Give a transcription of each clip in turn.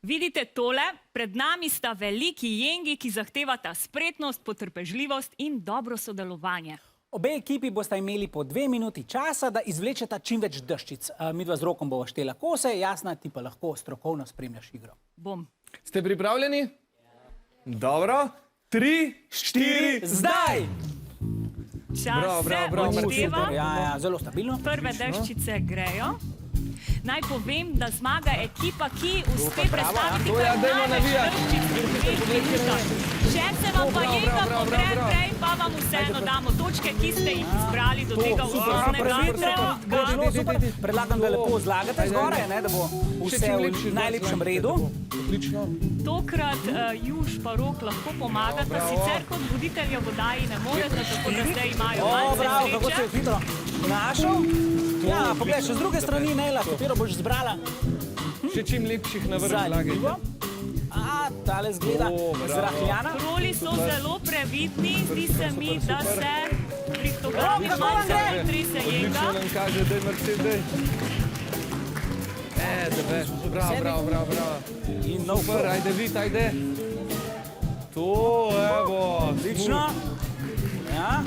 Vidite tole? Pred nami sta veliki jengi, ki zahtevata spretnost, potrpežljivost in dobro sodelovanje. Obe ekipi bosta imeli po 2 minuti časa, da izvlečeta čim več deščic. Midva z Rokom bova štela kose, Jasna, ti pa lahko strokovno spremljaš igro. Bom. Ste pripravljeni? Dobro. 3, 4, zdaj! Čas se odšteva. Ja, zelo stabilno. Prve deščice grejo. Naj povem, da zmaga ekipa, ki uspe predstaviti kar največ deščic v 2 minutah. Če se vam pa jenga pogre prej, pa vam vseeno damo točke, ki ste jih izbrali do tega vzornega trenutka. Predlagam, da lepo zlagate zgoraj, da bo vse v najlepšem redu. Tokrat Juž pa Rok lahko pomagata, sicer kot voditelja v oddaji ne morete, tako da zdaj imajo malce Bravo, kako se sreče. je hitro našel. Ja, poglej, še z druge strani, Nela, katero boš zbrala Še čim lepših na vrh zlagajte. zanimivo. Tale zgleda zrahljana. Troli so zelo previdni, zdi se mi, da se Brihtoglavi malce trese jenga. Odlično nam kaže, daj Mercedes. Bravo. In nov Super, ajde vid, ajde. To, evo. Odlično. Ja.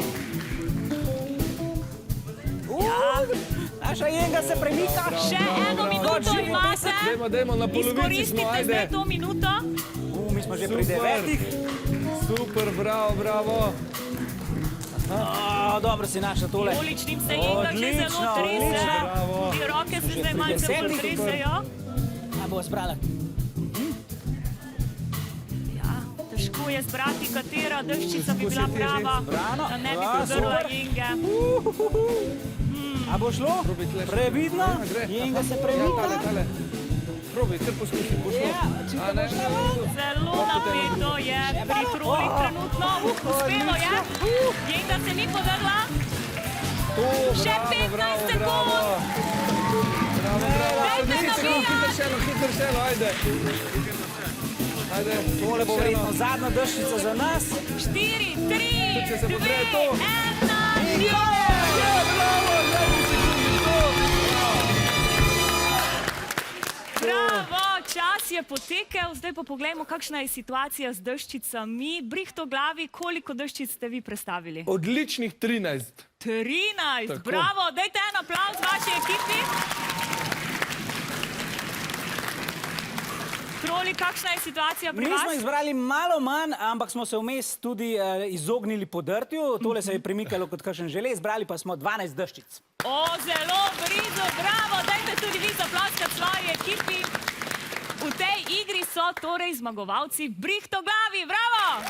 Naša jenga se premika. Še eno minuto imate. Dajmo, na polovici smo, Izkoristite ajde. zdaj to minuto. Mi smo že pri 9. Super, bravo. Dobro si našla tole. Uličnim se jenga že zelo trese. bravo. Ti roke se zdaj malce bolj tresejo. Kaj bo zbrala? Ja, težko je zbrati, katera deščica bi bila prava, da ne bi podrla jenge. A bo šlo? Previdno? Jenga se premika. Tale. Probaj, kar poskušaj, bo šlo. A ne? Zelo napeto je pri trolih trenutno. Uspelo je. Jenga se ni podrla. Še 15 sekund. Dajte nabijati. Hitro šelo, ajde. Tole bo verjetno zadnja deščica za nas. 4, 3, Če se 2, podre to. 1, Bravo, čas je potekel, zdaj pa poglejmo, kakšna je situacija z deščicami. Brihtoglavi, koliko deščic ste vi predstavili? Odličnih 13. 13, Tako. bravo, dajte en aplavz vaši ekipi. Troli, kakšna je situacija pri Mi smo vas? izbrali malo manj, ampak smo se vmes tudi izognili podrtju. Tole se je premikalo kot kakšen žele, izbrali pa smo 12 deščic. O, zelo blizu, bravo, dajte tudi vi zaploskati svoji ekipi. V tej igri so torej zmagovalci Brihtoglavi, bravo!